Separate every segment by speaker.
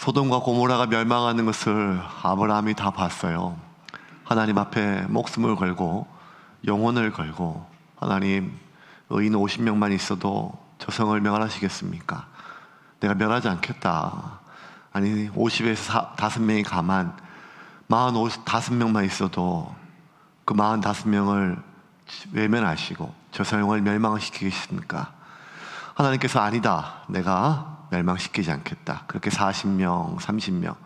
Speaker 1: 소돔과 고모라가 멸망하는 것을 아브라함이 다 봤어요. 하나님 앞에 목숨을 걸고 영혼을 걸고, 하나님, 의인 50명만 있어도 저 성을 멸하시겠습니까? 내가 멸하지 않겠다. 아니 50에서 5명이 가만 45명만 있어도 그 45명을 외면하시고 저 성을 멸망시키겠습니까? 하나님께서 아니다, 내가 멸망시키지 않겠다. 그렇게 40명, 30명,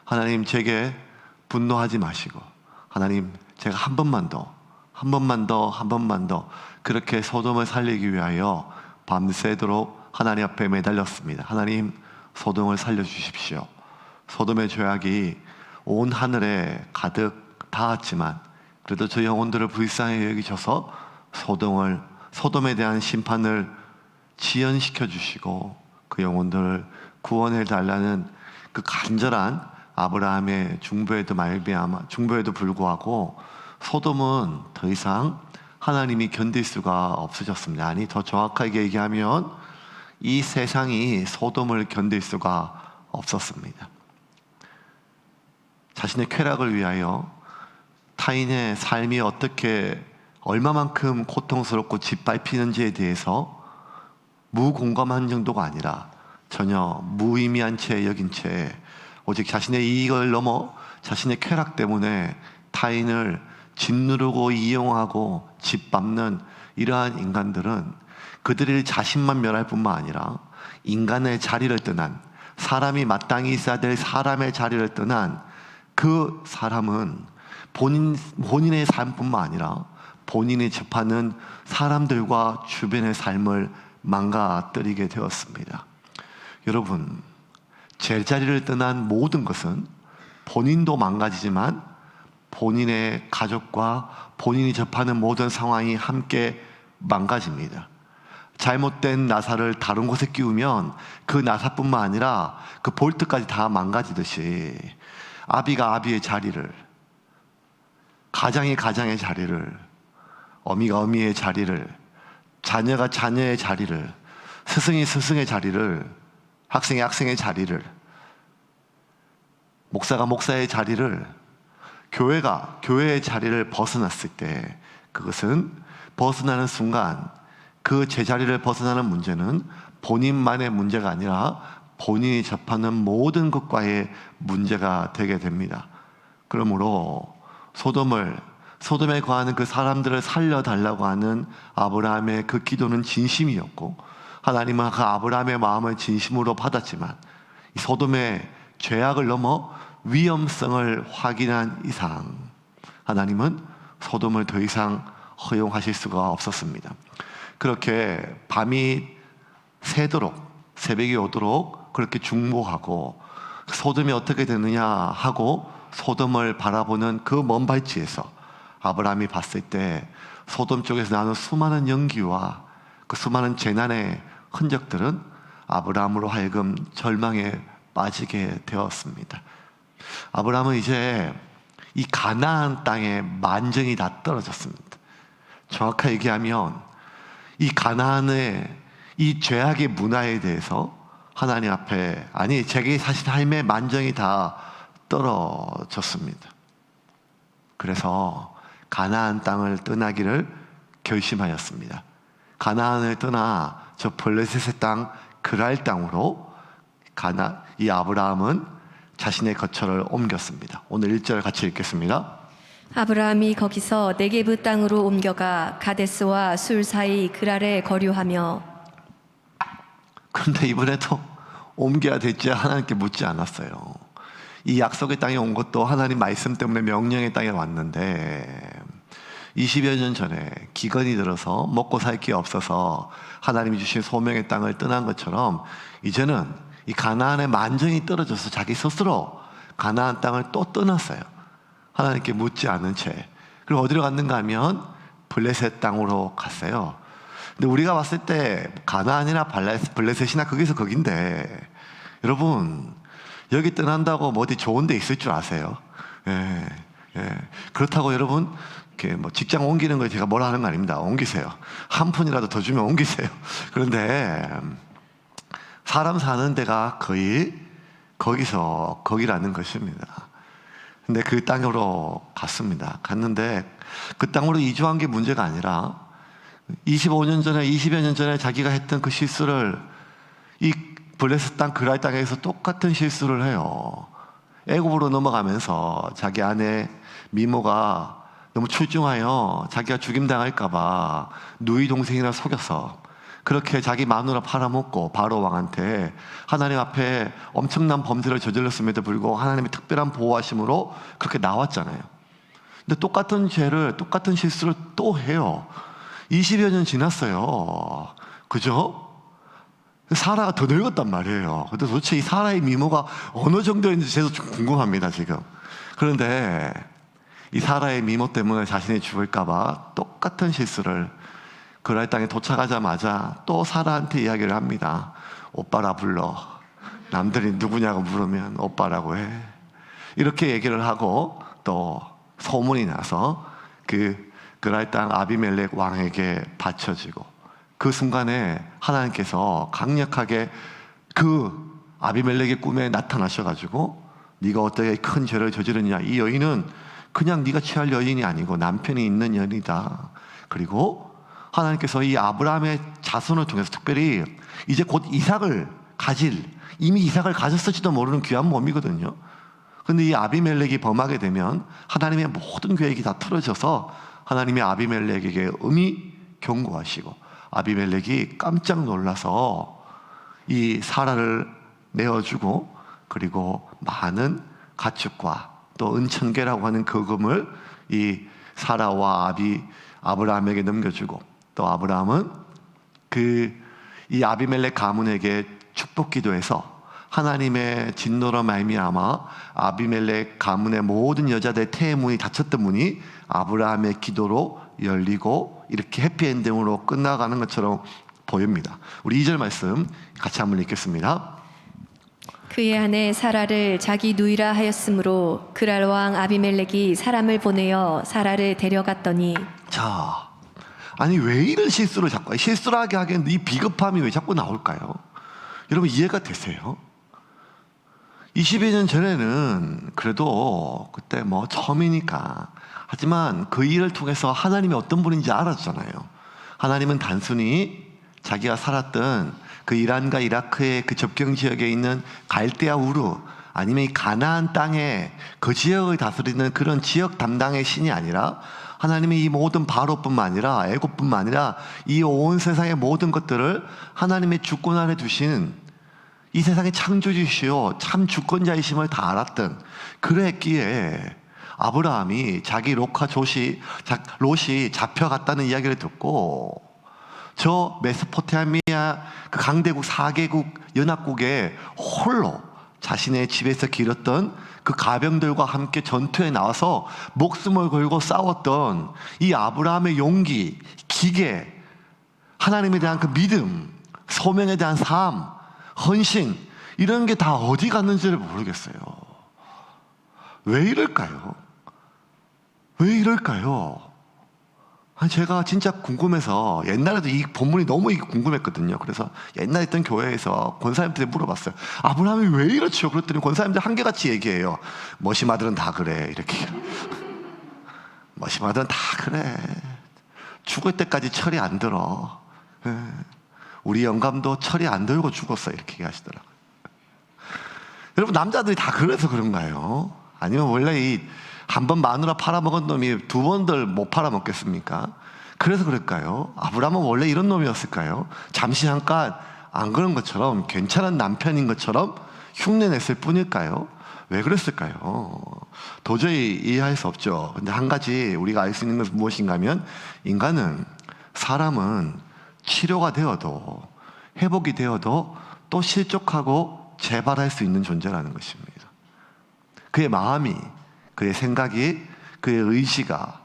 Speaker 1: 하나님 제게 분노하지 마시고, 하나님 제가 한 번만 더 그렇게 소돔을 살리기 위하여 밤새도록 하나님 앞에 매달렸습니다. 하나님, 소돔을 살려주십시오. 소돔의 죄악이 온 하늘에 가득 닿았지만 그래도 저 영혼들을 불쌍히 여기셔서 소돔에 대한 심판을 지연시켜 주시고 그 영혼들을 구원해 달라는 그 간절한 아브라함의 중보에도 불구하고 소돔은 더 이상 하나님이 견딜 수가 없으셨습니다. 아니, 더 정확하게 얘기하면 이 세상이 소돔을 견딜 수가 없었습니다. 자신의 쾌락을 위하여 타인의 삶이 얼마만큼 고통스럽고 짓밟히는지에 대해서 무공감한 정도가 아니라 전혀 무의미한 채 여긴 채 오직 자신의 이익을 넘어 자신의 쾌락 때문에 타인을 짓누르고 이용하고 짓밟는 이러한 인간들은 그들의 자신만 멸할 뿐만 아니라 인간의 자리를 떠난, 사람이 마땅히 있어야 될 사람의 자리를 떠난 그 사람은 본인의 삶뿐만 아니라 본인이 접하는 사람들과 주변의 삶을 망가뜨리게 되었습니다. 여러분, 제자리를 떠난 모든 것은 본인도 망가지지만 본인의 가족과 본인이 접하는 모든 상황이 함께 망가집니다. 잘못된 나사를 다른 곳에 끼우면 그 나사뿐만 아니라 그 볼트까지 다 망가지듯이 아비가 아비의 자리를, 가장이 가장의 자리를, 어미가 어미의 자리를, 자녀가 자녀의 자리를, 스승이 스승의 자리를, 학생이 학생의 자리를, 목사가 목사의 자리를, 교회가 교회의 자리를 벗어났을 때, 그것은 벗어나는 순간 그 제자리를 벗어나는 문제는 본인만의 문제가 아니라 본인이 접하는 모든 것과의 문제가 되게 됩니다. 그러므로 소돔에 거하는 그 사람들을 살려달라고 하는 아브라함의 그 기도는 진심이었고, 하나님은 그 아브라함의 마음을 진심으로 받았지만 이 소돔의 죄악을 넘어 위험성을 확인한 이상 하나님은 소돔을 더 이상 허용하실 수가 없었습니다. 그렇게 밤이 새도록, 새벽이 오도록 그렇게 중보하고 소돔이 어떻게 되느냐 하고 소돔을 바라보는 그 먼 발치에서 아브라함이 봤을 때 소돔 쪽에서 나는 수많은 연기와 그 수많은 재난의 흔적들은 아브라함으로 하여금 절망에 빠지게 되었습니다. 아브라함은 이제 이 가나안 땅에 만정이 다 떨어졌습니다. 정확하게 얘기하면 이 가나안의 이 죄악의 문화에 대해서 하나님 앞에, 아니 자기 사실 삶의 만정이 다 떨어졌습니다. 그래서 가나안 땅을 떠나기를 결심하였습니다. 가나안을 떠나 저 블레셋의 땅 그랄 땅으로 이 아브라함은 자신의 거처를 옮겼습니다. 오늘 1절 같이 읽겠습니다.
Speaker 2: 아브라함이 거기서 네게브 땅으로 옮겨가 가데스와 술 사이 그랄에 거류하며.
Speaker 1: 그런데 이번에도 옮겨야 될지 하나님께 묻지 않았어요. 이 약속의 땅에 온 것도 하나님 말씀 때문에 명령의 땅에 왔는데 20여 년 전에 기근이 들어서 먹고 살 게 없어서 하나님이 주신 소명의 땅을 떠난 것처럼 이제는 이 가나안의 만정이 떨어져서 자기 스스로 가나안 땅을 또 떠났어요. 하나님께 묻지 않은 채. 그리고 어디로 갔는가 하면 블레셋 땅으로 갔어요. 근데 우리가 봤을 때 가나안이나 블레셋이나 거기서 거긴데, 여러분 여기 떠난다고 뭐 어디 좋은 데 있을 줄 아세요? 예. 그렇다고 여러분 이렇게 뭐 직장 옮기는 거 제가 뭐라 하는 거 아닙니다. 옮기세요. 한 푼이라도 더 주면 옮기세요. 그런데 사람 사는 데가 거의 거기라는 것입니다. 근데 그 땅으로 갔습니다. 갔는데 그 땅으로 이주한 게 문제가 아니라 25년 전에 20여 년 전에 자기가 했던 그 실수를 이 블레셋 땅 그랄 땅에서 똑같은 실수를 해요. 애굽으로 넘어가면서 자기 아내 미모가 너무 출중하여 자기가 죽임당할까봐 누이 동생이나 속여서 그렇게 자기 마누라 팔아먹고 바로 왕한테 하나님 앞에 엄청난 범죄를 저질렀음에도 불구하고 하나님의 특별한 보호하심으로 그렇게 나왔잖아요. 근데 똑같은 죄를, 똑같은 실수를 또 해요. 20여 년 지났어요. 그죠? 사라가 더 늙었단 말이에요. 근데 도대체 이 사라의 미모가 어느 정도인지 저도 좀 궁금합니다, 지금. 그런데 이 사라의 미모 때문에 자신이 죽을까봐 똑같은 실수를 그랄 땅에 도착하자마자 또 사라한테 이야기를 합니다. 오빠라 불러. 남들이 누구냐고 물으면 오빠라고 해. 이렇게 얘기를 하고 또 소문이 나서 그랄 땅 아비멜렉 왕에게 바쳐지고 그 순간에 하나님께서 강력하게 그 아비멜렉의 꿈에 나타나셔가지고 네가 어떻게 큰 죄를 저지르냐, 이 여인은 그냥 네가 취할 여인이 아니고 남편이 있는 여인이다. 그리고 하나님께서 이 아브라함의 자손을 통해서 특별히 이제 곧 이삭을 가질, 이미 이삭을 가졌을지도 모르는 귀한 몸이거든요. 근데 이 아비멜렉이 범하게 되면 하나님의 모든 계획이 다 틀어져서 하나님이 아비멜렉에게 음히 경고하시고 아비멜렉이 깜짝 놀라서 이 사라를 내어주고 그리고 많은 가축과 또 은천계라고 하는 거금을 이 사라와 아브라함에게 넘겨주고 또 아브라함은 이 아비멜렉 가문에게 축복 기도해서 하나님의 진노로 말미암아 아비멜렉 가문의 모든 여자들의 태의 문이 닫혔던 문이 아브라함의 기도로 열리고 이렇게 해피엔딩으로 끝나가는 것처럼 보입니다. 우리 2절 말씀 같이 한번 읽겠습니다.
Speaker 2: 그의 아내 사라를 자기 누이라 하였으므로 그랄 왕 아비멜렉이 사람을 보내어 사라를 데려갔더니
Speaker 1: 자, 아니 왜 이런 실수를 자꾸 실수하게 하기엔 이 비겁함이 왜 자꾸 나올까요? 여러분 이해가 되세요? 20여 년 전에는 그래도 그때 뭐 처음이니까 하지만 그 일을 통해서 하나님이 어떤 분인지 알았잖아요. 하나님은 단순히 자기가 살았던 그 이란과 이라크의 그 접경 지역에 있는 갈대아 우르 아니면 이 가나안 땅에 그 지역을 다스리는 그런 지역 담당의 신이 아니라 하나님이 이 모든 바로뿐만 아니라 애굽뿐만 아니라 이 온 세상의 모든 것들을 하나님의 주권 안에 두신 이 세상의 창조주시오 참 주권자이심을 다 알았던 그랬기에 아브라함이 자기 롯이 잡혀갔다는 이야기를 듣고 저 메소포타미아 그 강대국 4개국 연합국에 홀로 자신의 집에서 기렀던 그 가병들과 함께 전투에 나와서 목숨을 걸고 싸웠던 이 아브라함의 용기, 기계, 하나님에 대한 그 믿음, 소명에 대한 삶, 헌신, 이런 게 다 어디 갔는지를 모르겠어요. 왜 이럴까요? 왜 이럴까요? 제가 진짜 궁금해서 옛날에도 이 본문이 너무 궁금했거든요. 그래서 옛날에 있던 교회에서 권사님들한테 물어봤어요. 아브라함이 왜 이렇죠? 그랬더니 권사님들 한결같이 얘기해요. 머시마들은 다 그래. 이렇게. 머시마들은 다 그래. 죽을 때까지 철이 안 들어. 우리 영감도 철이 안 들고 죽었어. 이렇게 얘기하시더라고요. 여러분 남자들이 다 그래서 그런가요? 아니면 원래 한 번 마누라 팔아먹은 놈이 두 번들 못 팔아먹겠습니까? 그래서 그럴까요? 아브라함은 원래 이런 놈이었을까요? 잠시 잠깐 안 그런 것처럼 괜찮은 남편인 것처럼 흉내냈을 뿐일까요? 왜 그랬을까요? 도저히 이해할 수 없죠. 근데 한 가지 우리가 알 수 있는 것은 무엇인가 하면 사람은 치료가 되어도 회복이 되어도 또 실족하고 재발할 수 있는 존재라는 것입니다. 그의 마음이, 그의 생각이, 그의 의지가,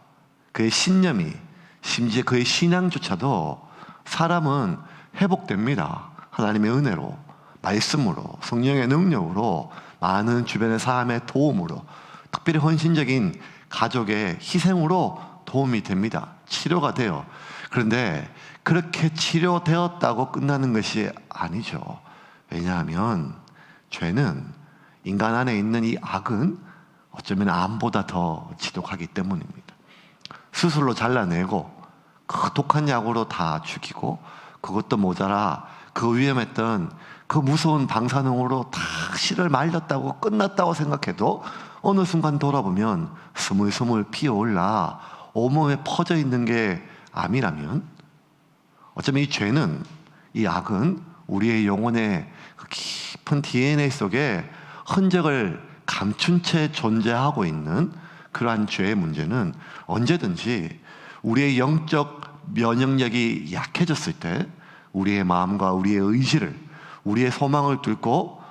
Speaker 1: 그의 신념이, 심지어 그의 신앙조차도 사람은 회복됩니다. 하나님의 은혜로, 말씀으로, 성령의 능력으로, 많은 주변의 사람의 도움으로, 특별히 헌신적인 가족의 희생으로 도움이 됩니다. 치료가 돼요. 그런데 그렇게 치료되었다고 끝나는 것이 아니죠. 왜냐하면 죄는 인간 안에 있는 이 악은 어쩌면 암보다 더 지독하기 때문입니다. 수술로 잘라내고 그 독한 약으로 다 죽이고 그것도 모자라 그 위험했던 그 무서운 방사능으로 다 실을 말렸다고 끝났다고 생각해도 어느 순간 돌아보면 스물스물 피어올라 온몸에 퍼져 있는 게 암이라면 어쩌면 이 죄는, 이 악은 우리의 영혼의 그 깊은 DNA 속에 흔적을 감춘 채 존재하고 있는 그러한 죄의 문제는 언제든지 우리의 영적 면역력이 약해졌을 때 우리의 마음과 우리의 의지를, 우리의 소망을 뚫고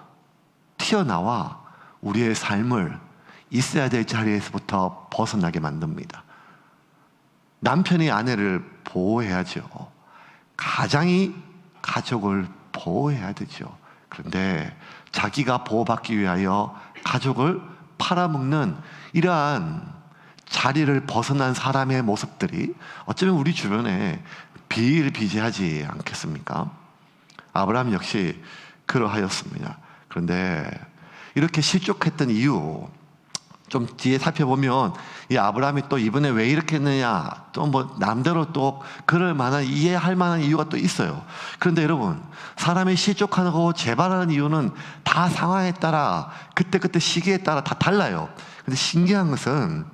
Speaker 1: 튀어나와 우리의 삶을 있어야 될 자리에서부터 벗어나게 만듭니다. 남편이 아내를 보호해야죠. 가장이 가족을 보호해야 되죠. 그런데 자기가 보호받기 위하여 가족을 팔아먹는 이러한 자리를 벗어난 사람의 모습들이 어쩌면 우리 주변에 비일비재하지 않겠습니까? 아브라함 역시 그러하였습니다. 그런데 이렇게 실족했던 이유, 좀 뒤에 살펴보면 이 아브라함이 또 이번에 왜 이렇게 했느냐, 또 뭐 남대로 또 그럴 만한, 이해할 만한 이유가 또 있어요. 그런데 여러분, 사람이 실족하고 재발하는 이유는 다 상황에 따라 그때 시기에 따라 다 달라요. 근데 신기한 것은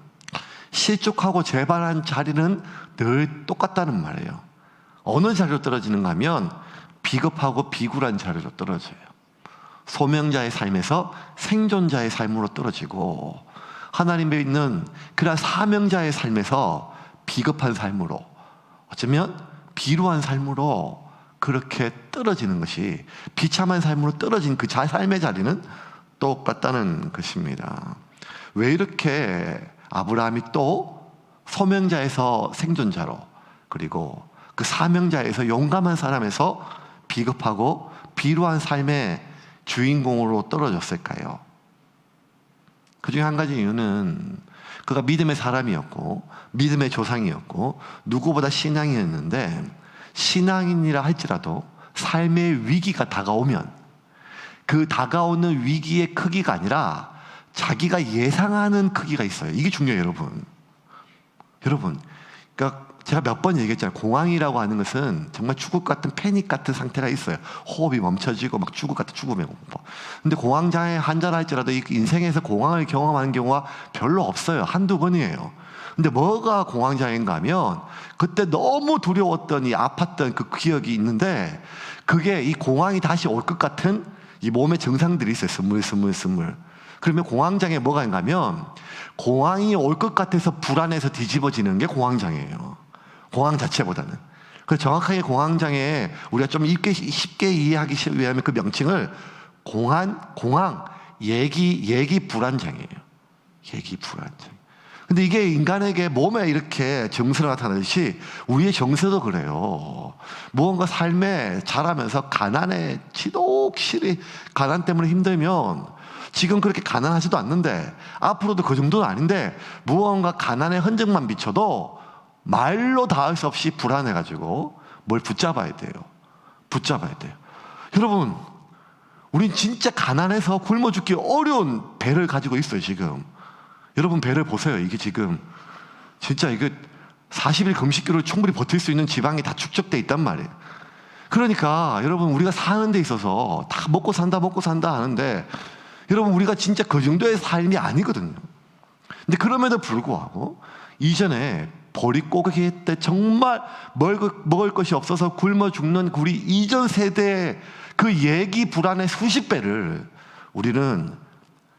Speaker 1: 실족하고 재발한 자리는 늘 똑같다는 말이에요. 어느 자리로 떨어지는가 하면 비겁하고 비굴한 자리로 떨어져요. 소명자의 삶에서 생존자의 삶으로 떨어지고, 하나님에 있는 그러한 사명자의 삶에서 비겁한 삶으로, 어쩌면 비루한 삶으로 그렇게 떨어지는 것이, 비참한 삶으로 떨어진 그 삶의 자리는 똑같다는 것입니다. 왜 이렇게 아브라함이 또 소명자에서 생존자로, 그리고 그 사명자에서 용감한 사람에서 비겁하고 비루한 삶의 주인공으로 떨어졌을까요? 그 중에 한 가지 이유는 그가 믿음의 사람이었고 믿음의 조상이었고 누구보다 신앙이었는데, 신앙인이라 할지라도 삶의 위기가 다가오면 그 다가오는 위기의 크기가 아니라 자기가 예상하는 크기가 있어요. 이게 중요해요, 여러분. 그러니까 제가 몇 번 얘기했잖아요. 공황이라고 하는 것은 정말 죽을 것 같은 패닉 같은 상태가 있어요. 호흡이 멈춰지고 막 죽을 것 같은 죽음의 공포. 근데 공황장애 환자라 할지라도 이 인생에서 공황을 경험하는 경우가 별로 없어요. 한두 번이에요. 근데 뭐가 공황장애인가 하면 그때 너무 두려웠던, 이 아팠던 그 기억이 있는데, 그게 이 공황이 다시 올 것 같은 이 몸의 증상들이 있어요. 스물. 그러면 공황장애 뭐가 있는가 하면, 공황이 올 것 같아서 불안해서 뒤집어지는 게 공황장애예요. 공황 자체보다는. 그래서 정확하게 공황장애 우리가 좀 쉽게 이해하기 위하면 그 명칭을 공황 예기 불안장애예요. 예기 불안장애. 근데 이게 인간에게 몸에 이렇게 정서가 나타나듯이 우리의 정서도 그래요. 무언가 삶에 자라면서 가난에 지독실히 가난 때문에 힘들면, 지금 그렇게 가난하지도 않는데 앞으로도 그 정도는 아닌데 무언가 가난의 흔적만 비춰도 말로 닿을 수 없이 불안해가지고 뭘 붙잡아야 돼요. 여러분, 우린 진짜 가난해서 굶어 죽기 어려운 배를 가지고 있어요, 지금. 여러분, 배를 보세요. 이게 지금 진짜 이게 40일 금식기로 충분히 버틸 수 있는 지방이 다 축적돼 있단 말이에요. 그러니까 여러분, 우리가 사는 데 있어서 다 먹고 산다 하는데, 여러분, 우리가 진짜 그 정도의 삶이 아니거든요. 근데 그럼에도 불구하고 이전에 보릿고개 때 정말 먹을 것이 없어서 굶어 죽는 우리 이전 세대의 그 예기 불안의 수십 배를 우리는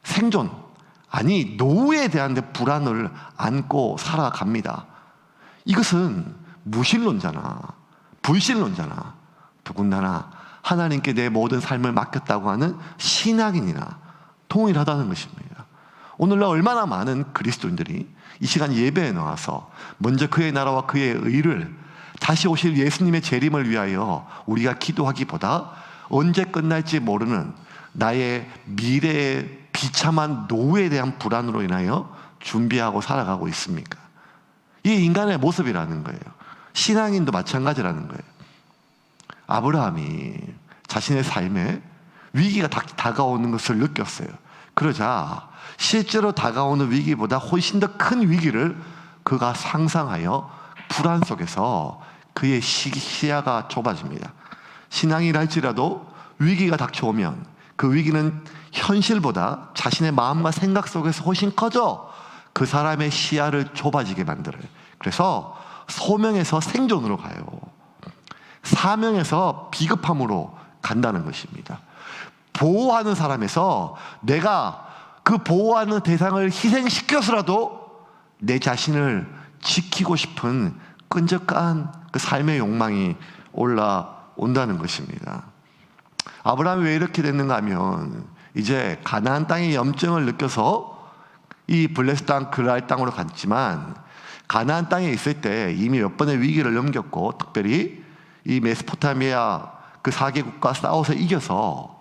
Speaker 1: 생존, 아니 노후에 대한 불안을 안고 살아갑니다. 이것은 무신론자나 불신론자나 더군다나 하나님께 내 모든 삶을 맡겼다고 하는 신앙인이나 동일하다는 것입니다. 오늘날 얼마나 많은 그리스도인들이 이 시간 예배에 나와서 먼저 그의 나라와 그의 의를, 다시 오실 예수님의 재림을 위하여 우리가 기도하기보다 언제 끝날지 모르는 나의 미래의 비참한 노후에 대한 불안으로 인하여 준비하고 살아가고 있습니까? 이게 인간의 모습이라는 거예요. 신앙인도 마찬가지라는 거예요. 아브라함이 자신의 삶에 위기가 다가오는 것을 느꼈어요. 그러자 실제로 다가오는 위기보다 훨씬 더 큰 위기를 그가 상상하여 불안 속에서 그의 시야가 좁아집니다. 신앙이랄지라도 위기가 닥쳐오면 그 위기는 현실보다 자신의 마음과 생각 속에서 훨씬 커져 그 사람의 시야를 좁아지게 만들어요. 그래서 소명에서 생존으로 가요. 사명에서 비급함으로 간다는 것입니다. 보호하는 사람에서 내가 그 보호하는 대상을 희생시켜서라도 내 자신을 지키고 싶은 끈적한 그 삶의 욕망이 올라온다는 것입니다. 아브라함이 왜 이렇게 됐는가 하면 이제 가나안 땅의 염증을 느껴서 이 블레셋 땅 그랄 땅으로 갔지만 가나안 땅에 있을 때 이미 몇 번의 위기를 넘겼고 특별히 이 메소포타미아 그 4개국과 싸워서 이겨서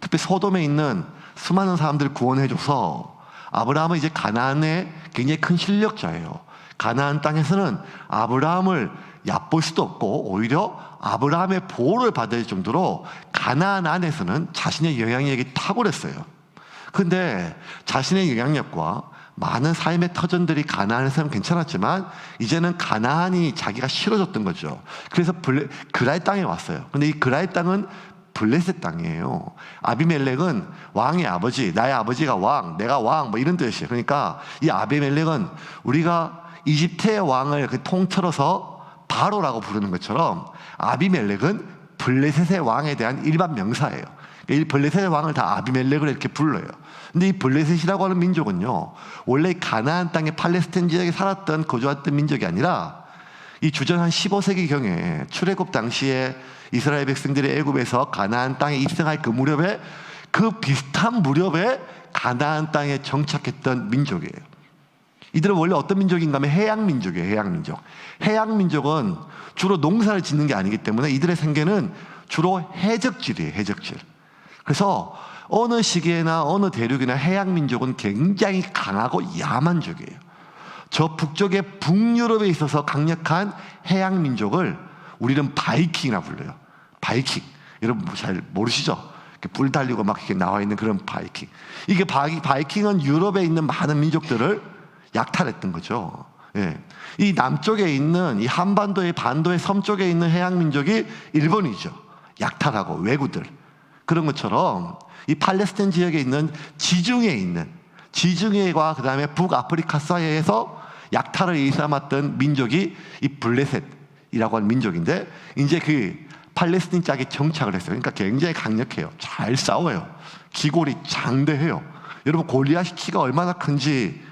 Speaker 1: 특히 소돔에 있는 수많은 사람들을 구원해줘서 아브라함은 이제 가나안의 굉장히 큰 실력자예요. 가나안 땅에서는 아브라함을 얕볼 수도 없고 오히려 아브라함의 보호를 받을 정도로 가나안 안에서는 자신의 영향력이 탁월했어요. 근데 자신의 영향력과 많은 삶의 터전들이 가나안에서는 괜찮았지만 이제는 가나안이 자기가 싫어졌던 거죠. 그래서 그랄 땅에 왔어요. 근데 이 그랄 땅은 블레셋 땅이에요. 아비멜렉은 왕의 아버지, 나의 아버지가 왕, 내가 왕, 뭐 이런 뜻이에요. 그러니까 이 아비멜렉은 우리가 이집트의 왕을 통틀어서 바로라고 부르는 것처럼 아비멜렉은 블레셋의 왕에 대한 일반 명사예요. 이 블레셋의 왕을 다 아비멜렉을 이렇게 불러요. 근데 이 블레셋이라고 하는 민족은요, 원래 가나안 땅의 팔레스타인 지역에 살았던 거주했던 민족이 아니라 이 주전 한 15세기경에 출애굽 당시에 이스라엘 백성들이 애굽에서 가나안 땅에 입성할 그 무렵에 그 비슷한 무렵에 가나안 땅에 정착했던 민족이에요. 이들은 원래 어떤 민족인가 하면 해양민족이에요. 해양민족. 해양민족은 주로 농사를 짓는 게 아니기 때문에 이들의 생계는 주로 해적질이에요. 해적질. 그래서 어느 시기에나 어느 대륙이나 해양민족은 굉장히 강하고 야만족이에요. 저 북쪽의 북유럽에 있어서 강력한 해양민족을 우리는 바이킹이라 불러요. 바이킹. 여러분 잘 모르시죠? 뿔 달리고 막 이렇게 나와 있는 그런 바이킹. 이게 바이킹은 유럽에 있는 많은 민족들을 약탈했던 거죠. 예. 이 남쪽에 있는 이 한반도의 반도의 섬쪽에 있는 해양민족이 일본이죠. 약탈하고 왜구들. 그런 것처럼 이 팔레스타인 지역에 있는 지중해와 그 다음에 북아프리카 사이에서 약탈을 일삼았던 민족이 이 블레셋이라고 하는 민족인데 이제 그 팔레스타인 짝에 정착을 했어요. 그러니까 굉장히 강력해요. 잘 싸워요. 기골이 장대해요. 여러분 골리앗이 키가 얼마나 큰지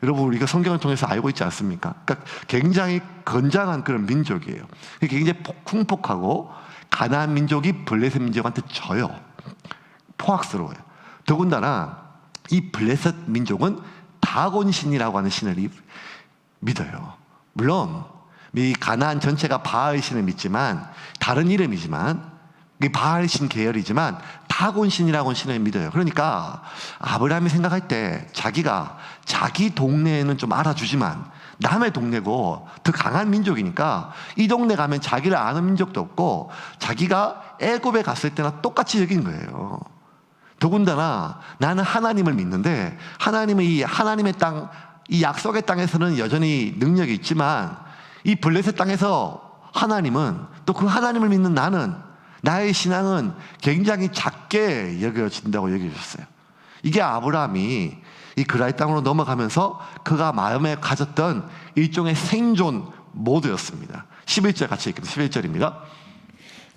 Speaker 1: 여러분 우리가 성경을 통해서 알고 있지 않습니까? 그러니까 굉장히 건장한 그런 민족이에요. 굉장히 풍폭하고 가나안 민족이 블레셋 민족한테 져요. 포악스러워요. 더군다나 이 블레셋 민족은 다곤 신이라고 하는 신을 믿어요. 물론 이 가나안 전체가 바알 신을 믿지만 다른 이름이지만 바알 신 계열이지만 다곤 신이라고 하는 신을 믿어요. 그러니까 아브라함이 생각할 때 자기가 자기 동네에는 좀 알아주지만 남의 동네고 더 강한 민족이니까 이 동네 가면 자기를 아는 민족도 없고 자기가 애굽에 갔을 때나 똑같이 여긴 거예요. 더군다나 나는 하나님을 믿는데 하나님은 이 하나님의 땅, 이 약속의 땅에서는 여전히 능력이 있지만 이 블레셋 땅에서 하나님은 또 그 하나님을 믿는 나는 나의 신앙은 굉장히 작게 여겨진다고 여겨졌어요. 이게 아브라함이 이 그랄 땅으로 넘어가면서 그가 마음에 가졌던 일종의 생존 모드였습니다. 11절 같이 읽겠습니다. 11절입니다.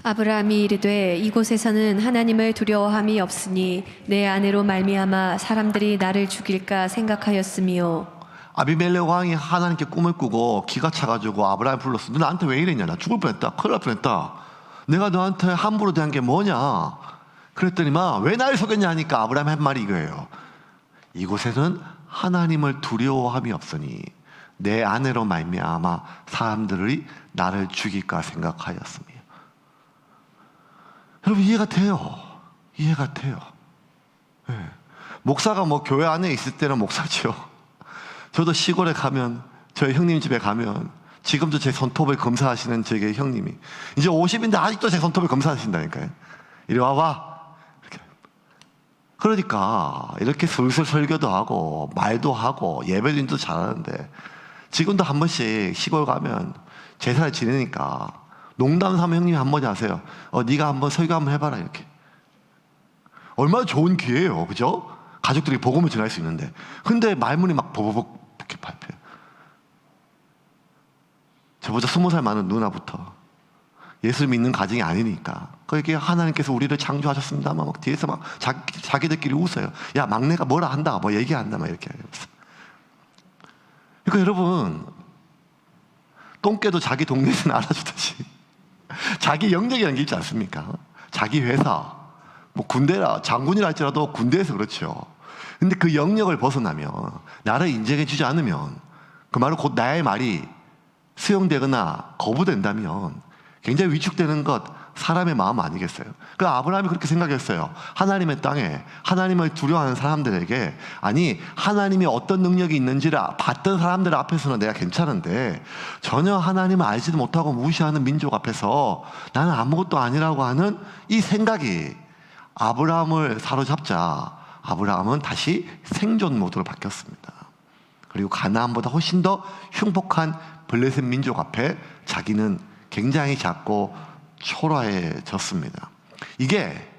Speaker 2: 아브라함이 이르되 이곳에서는 하나님을 두려워함이 없으니 내 아내로 말미암아 사람들이 나를 죽일까 생각하였으며
Speaker 1: 아비멜렉 왕이 하나님께 꿈을 꾸고 기가 차가지고 아브라함 불렀어. 너 나한테 왜 이랬냐? 나 죽을 뻔했다. 큰일 날 뻔했다. 내가 너한테 함부로 대한 게 뭐냐? 그랬더니만 왜 나를 속였냐 하니까 아브라함이 한 말이 이거예요. 이곳에는 하나님을 두려워함이 없으니 내 아내로 말미암아 사람들이 나를 죽일까 생각하였으며. 여러분 이해가 돼요. 이해가 돼요. 네. 목사가 뭐 교회 안에 있을 때는 목사죠. 저도 시골에 가면 저희 형님 집에 가면 지금도 제 손톱을 검사하시는 저게 형님이 이제 50인데 아직도 제 손톱을 검사하신다니까요. 이리 와봐. 이렇게. 그러니까 이렇게 슬슬 설교도 하고 말도 하고 예배드림도 잘하는데 지금도 한 번씩 시골 가면 제사를 지내니까 농담 삼아 형님이 한마디 하세요. 네가 한번 설교 한번 해봐라 이렇게. 얼마나 좋은 기회예요, 그죠? 가족들이 복음을 전할 수 있는데. 근데 말문이 막 버벅 이렇게 밟혀요. 저보다 20살 많은 누나부터 예수 믿는 가정이 아니니까. 그게 하나님께서 우리를 창조하셨습니다만 막 뒤에서 막 자기들끼리 웃어요. 야, 막내가 뭐라 한다, 뭐 얘기한다, 막 이렇게. 그러니까 여러분, 똥개도 자기 동네에서는 알아주듯이 자기 영역이라는 게 있지 않습니까? 자기 회사, 뭐 군대라, 장군이라 할지라도 군대에서 그렇죠. 근데 그 영역을 벗어나면, 나를 인정해 주지 않으면, 그 말은 곧 나의 말이 수용되거나 거부된다면 굉장히 위축되는 것, 사람의 마음 아니겠어요? 그 아브라함이 그렇게 생각했어요. 하나님의 땅에 하나님을 두려워하는 사람들에게, 아니 하나님이 어떤 능력이 있는지를 봤던 사람들 앞에서는 내가 괜찮은데 전혀 하나님을 알지도 못하고 무시하는 민족 앞에서 나는 아무것도 아니라고 하는 이 생각이 아브라함을 사로잡자 아브라함은 다시 생존 모드로 바뀌었습니다. 그리고 가나안보다 훨씬 더 흉폭한 블레셋 민족 앞에 자기는 굉장히 작고 초라해졌습니다. 이게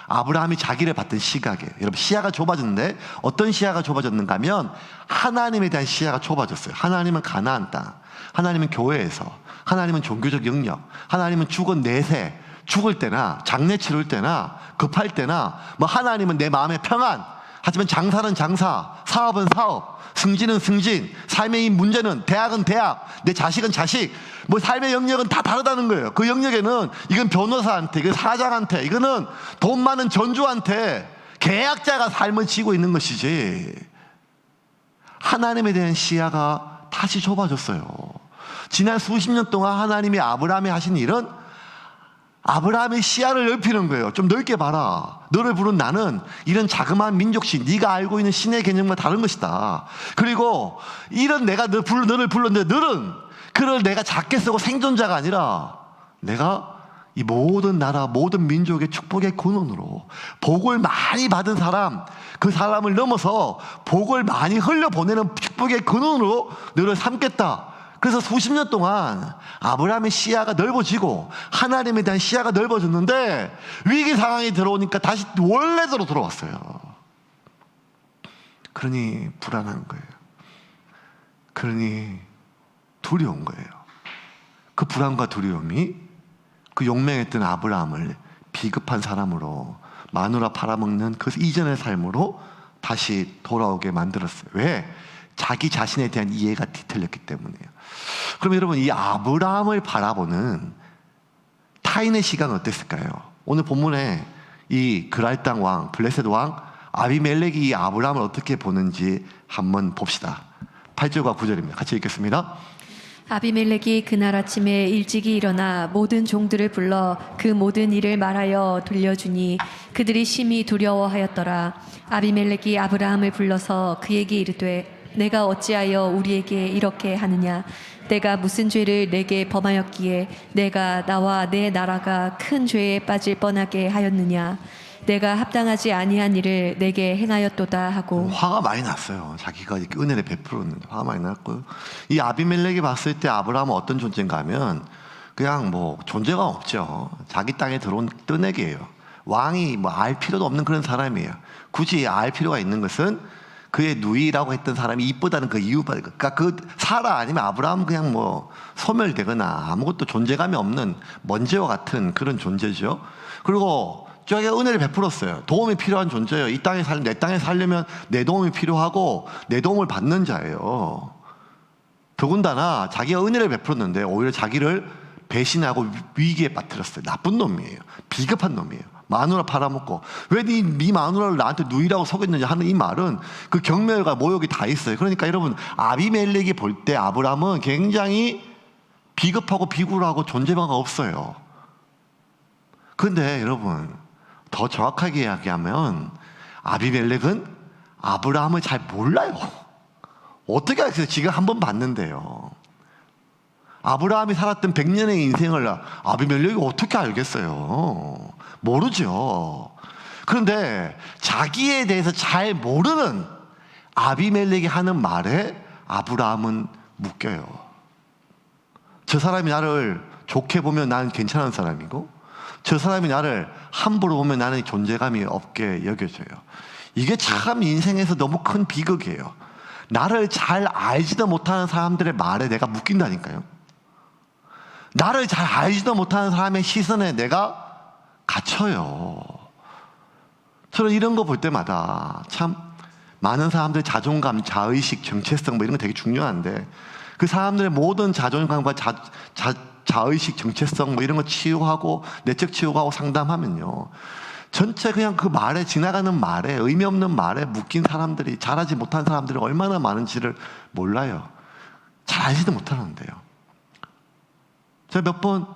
Speaker 1: 아브라함이 자기를 봤던 시각이에요. 여러분, 시야가 좁아졌는데 어떤 시야가 좁아졌는가 하면 하나님에 대한 시야가 좁아졌어요. 하나님은 가나안 땅, 하나님은 교회에서, 하나님은 종교적 영역, 하나님은 죽은 내세, 죽을 때나 장례 치를 때나 급할 때나 뭐 하나님은 내 마음의 평안, 하지만 장사는 장사, 사업은 사업, 승진은 승진, 삶의 이 문제는, 대학은 대학, 내 자식은 자식, 뭐 삶의 영역은 다 다르다는 거예요. 그 영역에는 이건 변호사한테, 이건 사장한테, 이거는 돈 많은 전주한테 계약자가 삶을 지고 있는 것이지, 하나님에 대한 시야가 다시 좁아졌어요. 지난 수십 년 동안 하나님이 아브라함이 하신 일은 아브라함의 시야를 넓히는 거예요. 좀 넓게 봐라. 너를 부른 나는 이런 자그마한 민족신, 네가 알고 있는 신의 개념과 다른 것이다. 그리고 이런 내가 너를 불렀는데 너는 그를 내가 작게 쓰고 생존자가 아니라 내가 이 모든 나라, 모든 민족의 축복의 근원으로 복을 많이 받은 사람, 그 사람을 넘어서 복을 많이 흘려보내는 축복의 근원으로 너를 삼겠다. 그래서 수십 년 동안 아브라함의 시야가 넓어지고 하나님에 대한 시야가 넓어졌는데 위기 상황이 들어오니까 다시 원래대로 돌아왔어요. 그러니 불안한 거예요. 그러니 두려운 거예요. 그 불안과 두려움이 그 용맹했던 아브라함을 비겁한 사람으로, 마누라 팔아먹는 그 이전의 삶으로 다시 돌아오게 만들었어요. 왜? 자기 자신에 대한 이해가 뒤틀렸기 때문이에요. 그럼 여러분, 이 아브라함을 바라보는 타인의 시각은 어땠을까요? 오늘 본문에 이 그랄 땅 왕, 블레셋 왕 아비멜렉이 이 아브라함을 어떻게 보는지 한번 봅시다. 8절과 9절입니다. 같이 읽겠습니다.
Speaker 2: 아비멜렉이 그날 아침에 일찍이 일어나 모든 종들을 불러 그 모든 일을 말하여 들려주니 그들이 심히 두려워하였더라. 아비멜렉이 아브라함을 불러서 그에게 이르되 내가 어찌하여 우리에게 이렇게 하느냐? 내가 무슨 죄를 내게 범하였기에 내가 나와 내 나라가 큰 죄에 빠질 뻔하게 하였느냐? 내가 합당하지 아니한 일을 내게 행하였도다 하고.
Speaker 1: 화가 많이 났어요. 자기가 이렇게 은혜를 베풀었는데 화가 많이 났고, 이 아비멜렉이 봤을 때 아브라함은 어떤 존재인가 하면 그냥 뭐 존재가 없죠. 자기 땅에 들어온 뜨내기예요. 왕이 뭐 알 필요도 없는 그런 사람이에요. 굳이 알 필요가 있는 것은 그의 누이라고 했던 사람이 이쁘다는 그 이유, 그러니까 그 사라 아니면 아브라함은 그냥 뭐 소멸되거나 아무것도 존재감이 없는 먼지와 같은 그런 존재죠. 그리고 저에게 은혜를 베풀었어요. 도움이 필요한 존재예요. 이 땅에 내 땅에 살려면 내 도움이 필요하고 내 도움을 받는 자예요. 더군다나 자기가 은혜를 베풀었는데 오히려 자기를 배신하고 위기에 빠뜨렸어요. 나쁜 놈이에요. 비겁한 놈이에요. 마누라 팔아먹고 왜 네 마누라를 나한테 누이라고 속였느냐 하는 이 말은 그 경멸과 모욕이 다 있어요. 그러니까 여러분, 아비멜렉이 볼 때 아브라함은 굉장히 비겁하고 비굴하고 존재감가 없어요. 그런데 여러분, 더 정확하게 이야기하면 아비멜렉은 아브라함을 잘 몰라요. 어떻게 알겠어요? 지금 한번 봤는데요. 아브라함이 살았던 100년의 인생을 아비멜렉이 어떻게 알겠어요? 모르죠. 그런데 자기에 대해서 잘 모르는 아비멜렉이 하는 말에 아브라함은 묶여요. 저 사람이 나를 좋게 보면 나는 괜찮은 사람이고, 저 사람이 나를 함부로 보면 나는 존재감이 없게 여겨져요. 이게 참 인생에서 너무 큰 비극이에요. 나를 잘 알지도 못하는 사람들의 말에 내가 묶인다니까요. 나를 잘 알지도 못하는 사람의 시선에 내가 갇혀요. 저는 이런 거 볼 때마다 참 많은 사람들의 자존감, 자의식, 정체성 뭐 이런 거 되게 중요한데, 그 사람들의 모든 자존감과 자의식, 정체성 뭐 이런 거 치유하고 내적 치유하고 상담하면요, 전체 그냥 그 말에, 지나가는 말에, 의미 없는 말에 묶인 사람들이, 잘하지 못한 사람들이 얼마나 많은지를 몰라요. 잘 알지도 못하는데요. 제가 몇 번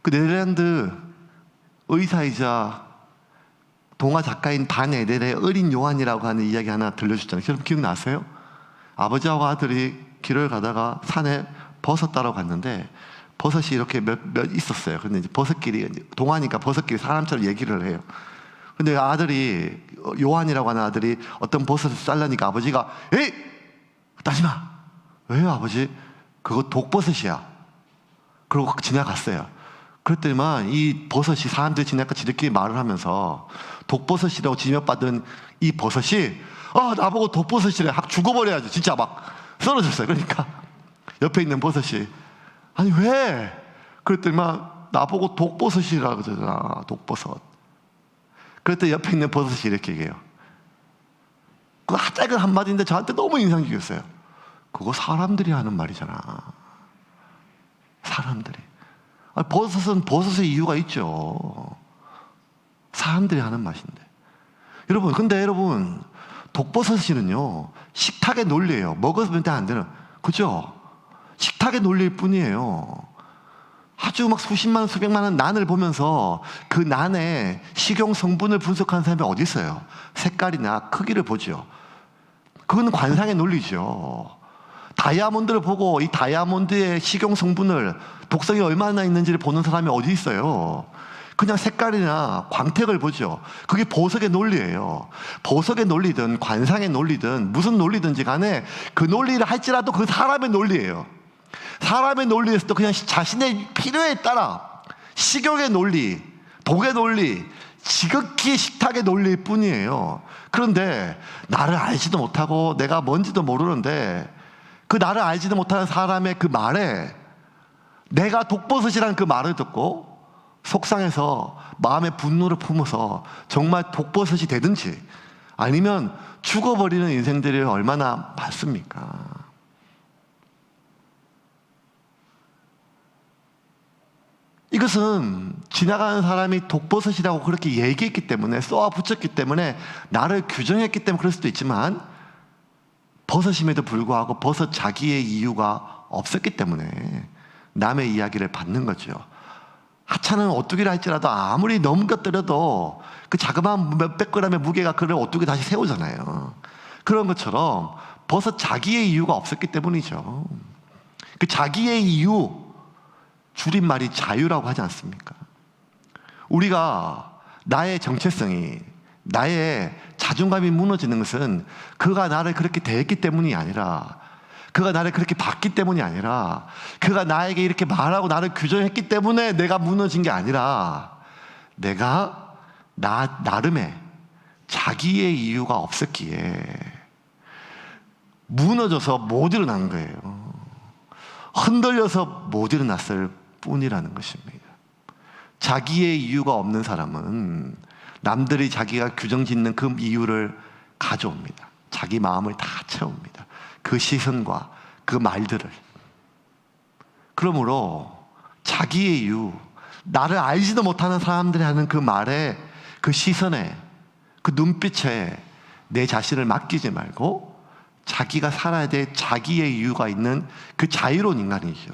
Speaker 1: 그 네덜란드 의사이자 동화 작가인 반 에델의 어린 요한이라고 하는 이야기 하나 들려줬잖아요. 여러분 기억나세요? 아버지하고 아들이 길을 가다가 산에 버섯 따러 갔는데 버섯이 이렇게 몇 있었어요. 근데 이제 버섯끼리, 동화니까 버섯끼리 사람처럼 얘기를 해요. 근데 아들이, 요한이라고 하는 아들이 어떤 버섯을 잘라니까 아버지가, 에이! 따지 마! 왜요, 아버지? 그거 독버섯이야. 그러고 지나갔어요. 그랬더니만 이 버섯이, 사람들이 지나니까 지들끼리 말을 하면서 독버섯이라고 지명받은 이 버섯이, 나보고 독버섯이래. 확 죽어버려야지. 진짜 막 쓰러졌어요. 그러니까 옆에 있는 버섯이, 아니 왜? 그랬더니만 나보고 독버섯이라고 그러잖아. 독버섯. 그랬더니 옆에 있는 버섯이 이렇게 얘기해요. 그 작은 한마디인데 저한테 너무 인상적이었어요. 그거 사람들이 하는 말이잖아. 사람들이. 버섯은 버섯의 이유가 있죠. 사람들이 하는 맛인데. 여러분, 근데 여러분, 독버섯이는요, 식탁의 논리예요. 먹으면 안 되는. 그죠? 식탁의 논리일 뿐이에요. 아주 막 수십만 원, 수백만 원 난을 보면서 그 난의 식용 성분을 분석하는 사람이 어디 있어요? 색깔이나 크기를 보죠. 그건 관상의 논리죠. 다이아몬드를 보고 이 다이아몬드의 식용 성분을, 독성이 얼마나 있는지를 보는 사람이 어디 있어요? 그냥 색깔이나 광택을 보죠. 그게 보석의 논리예요. 보석의 논리든 관상의 논리든 무슨 논리든지 간에 그 논리를 할지라도 그 사람의 논리예요. 사람의 논리에서도 그냥 자신의 필요에 따라 식욕의 논리, 독의 논리, 지극히 식탁의 논리일 뿐이에요. 그런데 나를 알지도 못하고 내가 뭔지도 모르는데 그 나를 알지도 못하는 사람의 그 말에 내가 독버섯이라는 그 말을 듣고 속상해서 마음의 분노를 품어서 정말 독버섯이 되든지 아니면 죽어버리는 인생들이 얼마나 많습니까? 이것은 지나가는 사람이 독버섯이라고 그렇게 얘기했기 때문에, 쏘아 붙였기 때문에, 나를 규정했기 때문에 그럴 수도 있지만, 버섯임에도 불구하고 버섯 자기의 이유가 없었기 때문에 남의 이야기를 받는 거죠. 하찮은 오뚜기를 할지라도 아무리 넘겨뜨려도 그 자그마한 몇백 그램의 무게가 그를 오뚜기 다시 세우잖아요. 그런 것처럼 버섯 자기의 이유가 없었기 때문이죠. 그 자기의 이유, 줄임말이 자유라고 하지 않습니까? 우리가 나의 정체성이, 나의 자존감이 무너지는 것은 그가 나를 그렇게 대했기 때문이 아니라, 그가 나를 그렇게 봤기 때문이 아니라, 그가 나에게 이렇게 말하고 나를 규정했기 때문에 내가 무너진 게 아니라, 내가 나름의 자기의 이유가 없었기에 무너져서 못 일어난 거예요. 흔들려서 못 일어났을 뿐이라는 것입니다. 자기의 이유가 없는 사람은 남들이 자기가 규정짓는 그 이유를 가져옵니다. 자기 마음을 다 채웁니다. 그 시선과 그 말들을. 그러므로 자기의 이유, 나를 알지도 못하는 사람들이 하는 그 말에, 그 시선에, 그 눈빛에 내 자신을 맡기지 말고 자기가 살아야 될 자기의 이유가 있는 그 자유로운 인간이죠.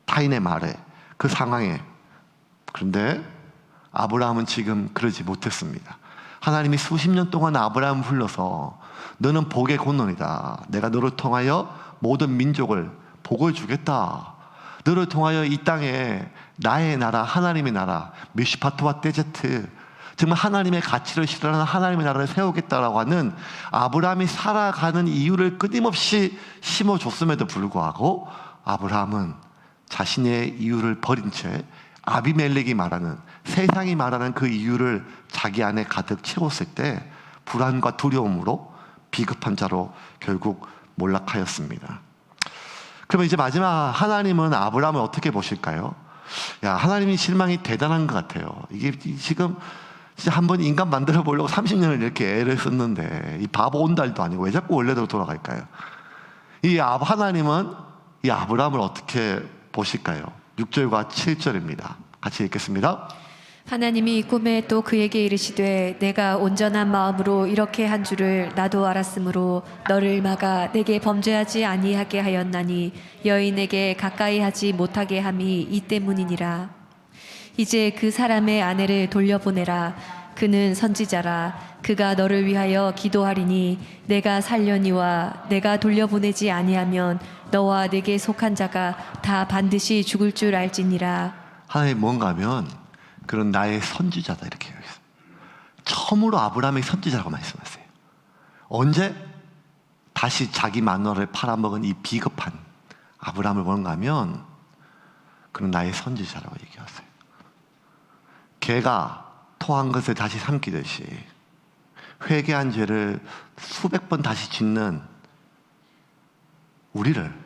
Speaker 1: 타인의 말에, 그 상황에. 그런데 아브라함은 지금 그러지 못했습니다. 하나님이 수십 년 동안 아브라함을 불러서 너는 복의 권능이다. 내가 너를 통하여 모든 민족을 복을 주겠다. 너를 통하여 이 땅에 나의 나라, 하나님의 나라, 미시파트와 떼제트, 정말 하나님의 가치를 실현하는 하나님의 나라를 세우겠다라고 하는 아브라함이 살아가는 이유를 끊임없이 심어줬음에도 불구하고 아브라함은 자신의 이유를 버린 채 아비멜렉이 말하는, 세상이 말하는 그 이유를 자기 안에 가득 채웠을 때 불안과 두려움으로 비급한 자로 결국 몰락하였습니다. 그러면 이제 마지막, 하나님은 아브라함을 어떻게 보실까요? 야, 하나님이 실망이 대단한 것 같아요. 이게 지금 진짜 한번 인간 만들어 보려고 30년을 이렇게 애를 썼는데 이 바보 온달도 아니고 왜 자꾸 원래대로 돌아갈까요? 하나님은 이 아브라함을 어떻게 보실까요? 6절과 7절입니다. 같이 읽겠습니다.
Speaker 2: 하나님이 꿈에 또 그에게 이르시되 내가 온전한 마음으로 이렇게 한 줄을 나도 알았으므로 너를 막아 내게 범죄하지 아니하게 하였나니 여인에게 가까이 하지 못하게 함이 이 때문이니라. 이제 그 사람의 아내를 돌려보내라. 그는 선지자라. 그가 너를 위하여 기도하리니 내가 살려니와 내가 돌려보내지 아니하면 너와 내게 속한 자가 다 반드시 죽을 줄 알지니라.
Speaker 1: 하나님 뭔가 하면 그런 나의 선지자다 이렇게 얘기했어요. 처음으로 아브라함의 선지자라고 말씀하세요. 언제? 다시 자기 마누라를 팔아먹은 이 비겁한 아브라함을 뭔가 하면 그런 나의 선지자라고 얘기하세요. 개가 토한 것을 다시 삼키듯이 회개한 죄를 수백 번 다시 짓는 우리를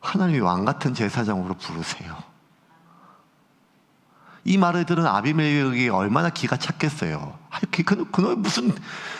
Speaker 1: 하나님이 왕같은 제사장으로 부르세요. 이 말을 들은 아비멜렉이 얼마나 기가 찼겠어요. 그놈 무슨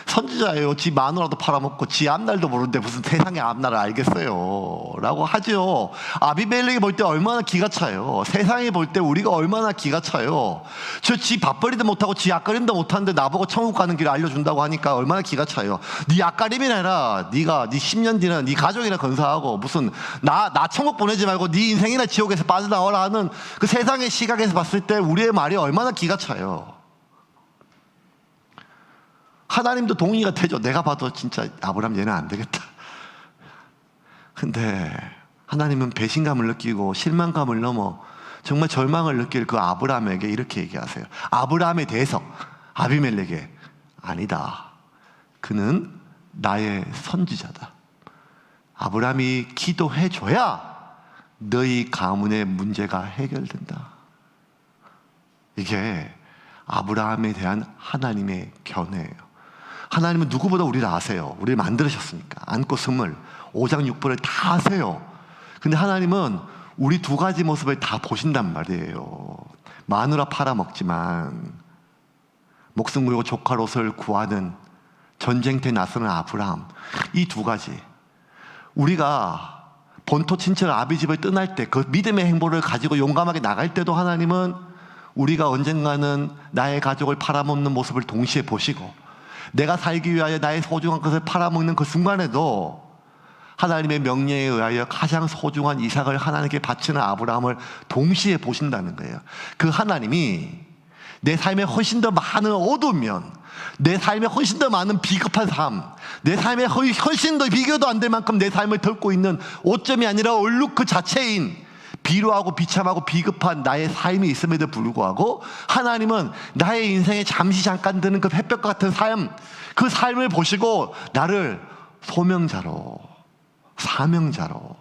Speaker 1: 선지자예요. 지 마누라도 팔아먹고 지 앞날도 모르는데 무슨 세상의 앞날을 알겠어요 라고 하죠. 아비멜렉이 볼 때 얼마나 기가 차요. 세상이 볼 때 우리가 얼마나 기가 차요. 저 지 밥벌이도 못하고 지 앞가림도 못하는데 나보고 천국 가는 길을 알려준다고 하니까 얼마나 기가 차요. 네 앞가림이나 해라. 네가 네 10년 뒤는 네 가족이나 건사하고 무슨 나 천국 보내지 말고 네 인생이나 지옥에서 빠져나와라 하는 그 세상의 시각에서 봤을 때 우리의 말이 얼마나 기가 차요. 하나님도 동의가 되죠. 내가 봐도 진짜 아브라함 얘는 안 되겠다. 근데 하나님은 배신감을 느끼고 실망감을 넘어 정말 절망을 느낄 그 아브라함에게 이렇게 얘기하세요. 아브라함에 대해서 아비멜렉에게 아니다. 그는 나의 선지자다. 아브라함이 기도해줘야 너희 가문의 문제가 해결된다. 이게 아브라함에 대한 하나님의 견해예요. 하나님은 누구보다 우리를 아세요. 우리를 만들으셨으니까. 안고 스물 5장 6번을 다 아세요. 근데 하나님은 우리 두 가지 모습을 다 보신단 말이에요. 마누라 팔아먹지만 목숨 걸고 조카 롯을 구하는 전쟁터에 나서는 아브라함. 이 두 가지. 우리가 본토 친척 아비 집을 떠날 때 그 믿음의 행보를 가지고 용감하게 나갈 때도 하나님은 우리가 언젠가는 나의 가족을 팔아먹는 모습을 동시에 보시고 내가 살기 위하여 나의 소중한 것을 팔아먹는 그 순간에도 하나님의 명령에 의하여 가장 소중한 이삭을 하나님께 바치는 아브라함을 동시에 보신다는 거예요. 그 하나님이 내 삶에 훨씬 더 많은 어두우면, 내 삶에 훨씬 더 많은 비겁한 삶, 내 삶에 훨씬 더 비교도 안 될 만큼 내 삶을 덮고 있는 오점이 아니라 얼룩 그 자체인 비루하고 비참하고 비급한 나의 삶이 있음에도 불구하고 하나님은 나의 인생에 잠시 잠깐 드는 그 햇볕과 같은 삶, 그 삶을 보시고 나를 소명자로, 사명자로,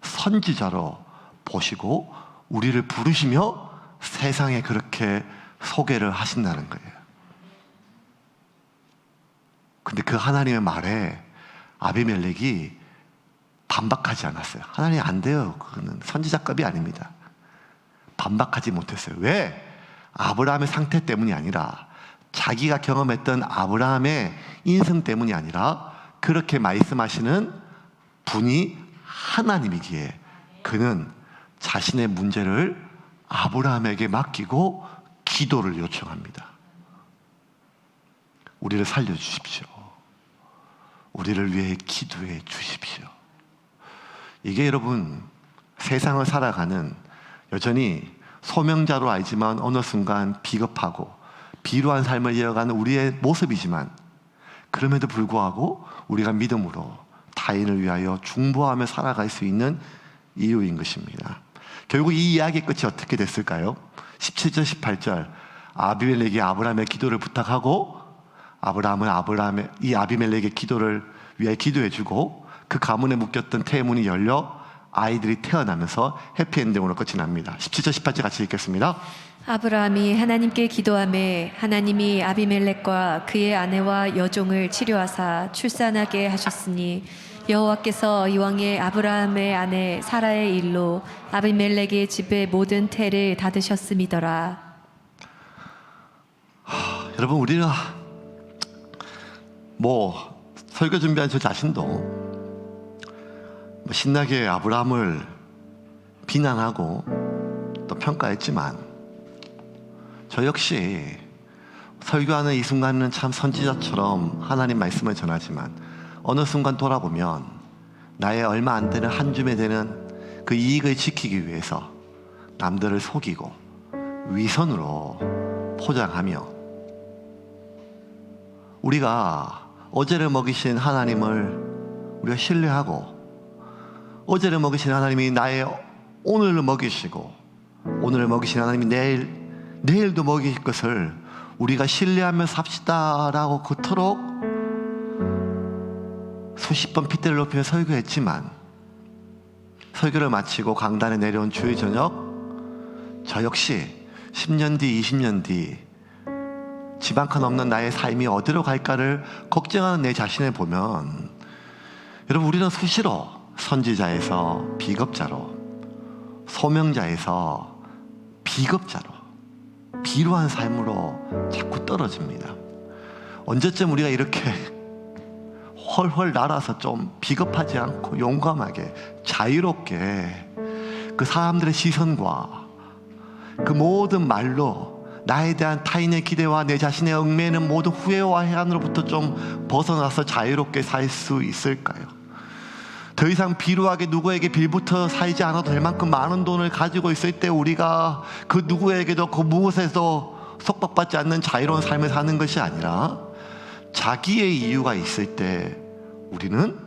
Speaker 1: 선지자로 보시고 우리를 부르시며 세상에 그렇게 소개를 하신다는 거예요. 근데 그 하나님의 말에 아비멜렉이 반박하지 않았어요. 하나님 안 돼요. 그거는 선지자급이 아닙니다. 반박하지 못했어요. 왜? 아브라함의 상태 때문이 아니라 자기가 경험했던 아브라함의 인성 때문이 아니라 그렇게 말씀하시는 분이 하나님이기에 그는 자신의 문제를 아브라함에게 맡기고 기도를 요청합니다. 우리를 살려주십시오. 우리를 위해 기도해 주십시오. 이게 여러분 세상을 살아가는 여전히 소명자로 알지만 어느 순간 비겁하고 비루한 삶을 이어가는 우리의 모습이지만 그럼에도 불구하고 우리가 믿음으로 타인을 위하여 중보하며 살아갈 수 있는 이유인 것입니다. 결국 이 이야기의 끝이 어떻게 됐을까요? 17절 18절 아비멜렉이 아브라함의 기도를 부탁하고 아브라함은 이 아비멜렉의 기도를 위해 기도해주고 그 가문에 묶였던 태문이 열려 아이들이 태어나면서 해피엔딩으로 끝이 납니다. 17절 18절 같이 읽겠습니다.
Speaker 2: 아브라함이 하나님께 기도하매 하나님이 아비멜렉과 그의 아내와 여종을 치료하사 출산하게 하셨으니 여호와께서 이왕에 아브라함의 아내 사라의 일로 아비멜렉의 집의 모든 태를 닫으셨음이더라.
Speaker 1: 여러분, 우리가 설교 준비한 저 자신도 신나게 아브라함을 비난하고 또 평가했지만 저 역시 설교하는 이 순간은 참 선지자처럼 하나님 말씀을 전하지만 어느 순간 돌아보면 나의 얼마 안 되는 한 줌에 되는 그 이익을 지키기 위해서 남들을 속이고 위선으로 포장하며 우리가 어제를 먹이신 하나님을 우리가 신뢰하고 어제를 먹이신 하나님이 나의 오늘을 먹이시고 오늘을 먹이신 하나님이 내일도 먹일 것을 우리가 신뢰하며 삽시다라고 그토록 수십 번 핏대를 높이며 설교했지만 설교를 마치고 강단에 내려온 주일 저녁 저 역시 10년 뒤 20년 뒤 집 한 칸 없는 나의 삶이 어디로 갈까를 걱정하는 내 자신을 보면 여러분, 우리는 수시로 선지자에서 비겁자로, 소명자에서 비겁자로, 비루한 삶으로 자꾸 떨어집니다. 언제쯤 우리가 이렇게 헐헐 날아서 좀 비겁하지 않고 용감하게 자유롭게 그 사람들의 시선과 그 모든 말로 나에 대한 타인의 기대와 내 자신의 얽매이는 모든 후회와 해안으로부터 좀 벗어나서 자유롭게 살 수 있을까요? 더 이상 비루하게 누구에게 빌부터 살지 않아도 될 만큼 많은 돈을 가지고 있을 때 우리가 그 누구에게도 그 무엇에도 속박받지 않는 자유로운 삶을 사는 것이 아니라 자기의 이유가 있을 때 우리는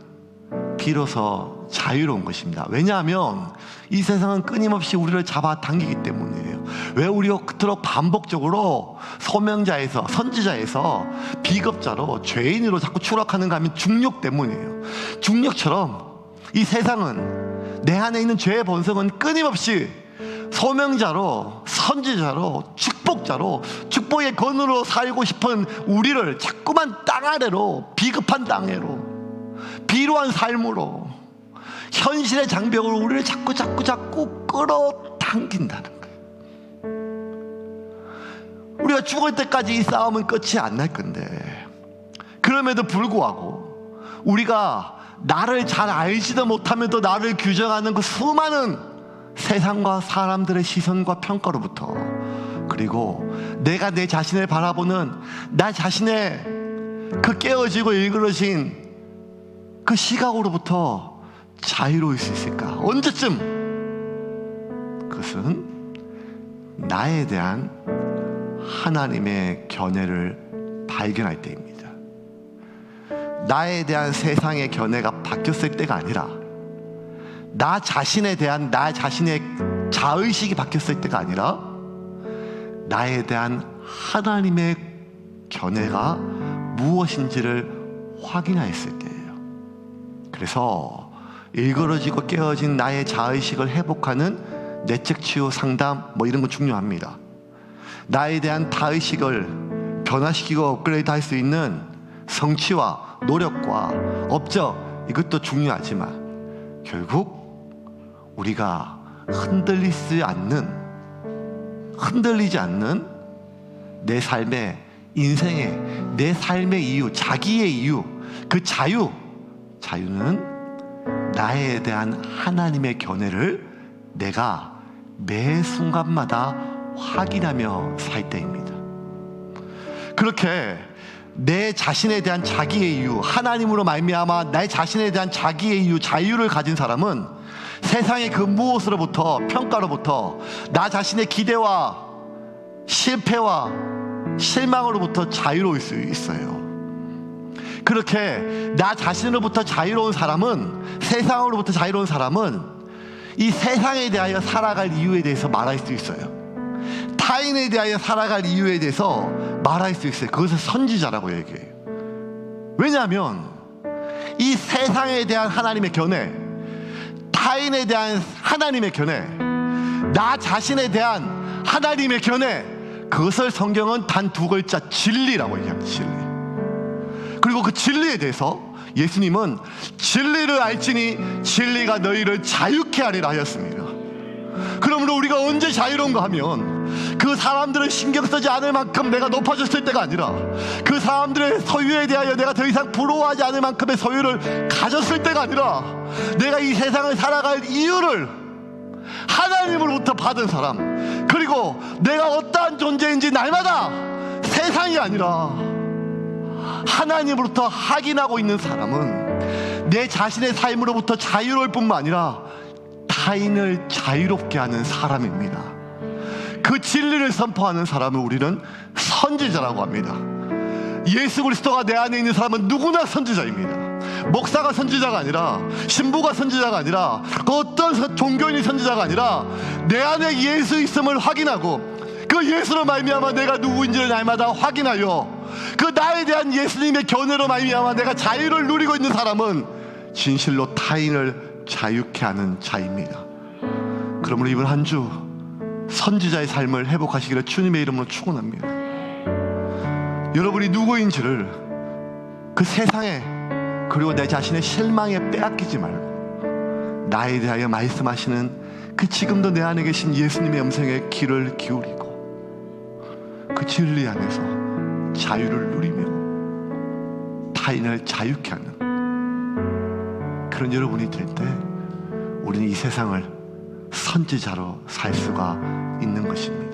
Speaker 1: 비로소 자유로운 것입니다. 왜냐하면 이 세상은 끊임없이 우리를 잡아당기기 때문이에요. 왜 우리가 그토록 반복적으로 소명자에서 선지자에서 비겁자로 죄인으로 자꾸 추락하는가 하면 중력 때문이에요. 중력처럼 이 세상은 내 안에 있는 죄의 본성은 끊임없이 소명자로 선지자로 축복자로 축복의 건으로 살고 싶은 우리를 자꾸만 땅 아래로 비겁한 땅 아래로 비루한 삶으로 현실의 장벽으로 우리를 자꾸 끌어당긴다는 거예요. 우리가 죽을 때까지 이 싸움은 끝이 안 날 건데 그럼에도 불구하고 우리가 나를 잘 알지도 못하면서 나를 규정하는 그 수많은 세상과 사람들의 시선과 평가로부터 그리고 내가 내 자신을 바라보는 나 자신의 그 깨어지고 일그러진 그 시각으로부터 자유로울 수 있을까? 언제쯤? 그것은 나에 대한 하나님의 견해를 발견할 때입니다. 나에 대한 세상의 견해가 바뀌었을 때가 아니라 나 자신에 대한 나 자신의 자의식이 바뀌었을 때가 아니라 나에 대한 하나님의 견해가 무엇인지를 확인하였을 때예요. 그래서 일그러지고 깨어진 나의 자의식을 회복하는 내적 치유 상담 이런 거 중요합니다. 나에 대한 타의식을 변화시키고 업그레이드 할 수 있는 성취와 노력과 업적 이것도 중요하지만 결국 우리가 흔들리지 않는 내 삶의 인생의 내 삶의 이유, 자기의 이유, 그 자유는 나에 대한 하나님의 견해를 내가 매 순간마다 확인하며 살 때입니다. 그렇게 내 자신에 대한 자기의 이유, 하나님으로 말미암아 내 자신에 대한 자기의 이유, 자유를 가진 사람은 세상의 그 무엇으로부터 평가로부터 나 자신의 기대와 실패와 실망으로부터 자유로울 수 있어요. 그렇게 나 자신으로부터 자유로운 사람은 세상으로부터 자유로운 사람은 이 세상에 대하여 살아갈 이유에 대해서 말할 수 있어요. 다 타인에 대하여 살아갈 이유에 대해서 말할 수 있어요. 그것을 선지자라고 얘기해요. 왜냐하면 이 세상에 대한 하나님의 견해, 타인에 대한 하나님의 견해, 나 자신에 대한 하나님의 견해, 그것을 성경은 단 두 글자 진리라고 얘기합니다. 진리. 그리고 그 진리에 대해서 예수님은 진리를 알지니 진리가 너희를 자유케 하리라 하였습니다. 그러므로 우리가 언제 자유로운가 하면 그 사람들을 신경 쓰지 않을 만큼 내가 높아졌을 때가 아니라 그 사람들의 소유에 대하여 내가 더 이상 부러워하지 않을 만큼의 소유를 가졌을 때가 아니라 내가 이 세상을 살아갈 이유를 하나님으로부터 받은 사람, 그리고 내가 어떠한 존재인지 날마다 세상이 아니라 하나님으로부터 확인하고 있는 사람은 내 자신의 삶으로부터 자유로울 뿐만 아니라 타인을 자유롭게 하는 사람입니다. 그 진리를 선포하는 사람을 우리는 선지자라고 합니다. 예수 그리스도가 내 안에 있는 사람은 누구나 선지자입니다. 목사가 선지자가 아니라, 신부가 선지자가 아니라, 그 어떤 종교인이 선지자가 아니라 내 안에 예수 있음을 확인하고 그 예수로 말미암아 내가 누구인지를 날마다 확인하여 그 나에 대한 예수님의 견해로 말미암아 내가 자유를 누리고 있는 사람은 진실로 타인을 자유케 하는 자입니다. 그러므로 이번 한 주 선지자의 삶을 회복하시기를 주님의 이름으로 축원합니다. 여러분이 누구인지를 그 세상에, 그리고 내 자신의 실망에 빼앗기지 말고 나에 대하여 말씀하시는 그 지금도 내 안에 계신 예수님의 음성에 귀를 기울이고 그 진리 안에서 자유를 누리며 타인을 자유케 하는 그런 여러분이 될 때 우리는 이 세상을 선지자로 살 수가 있는 것입니다.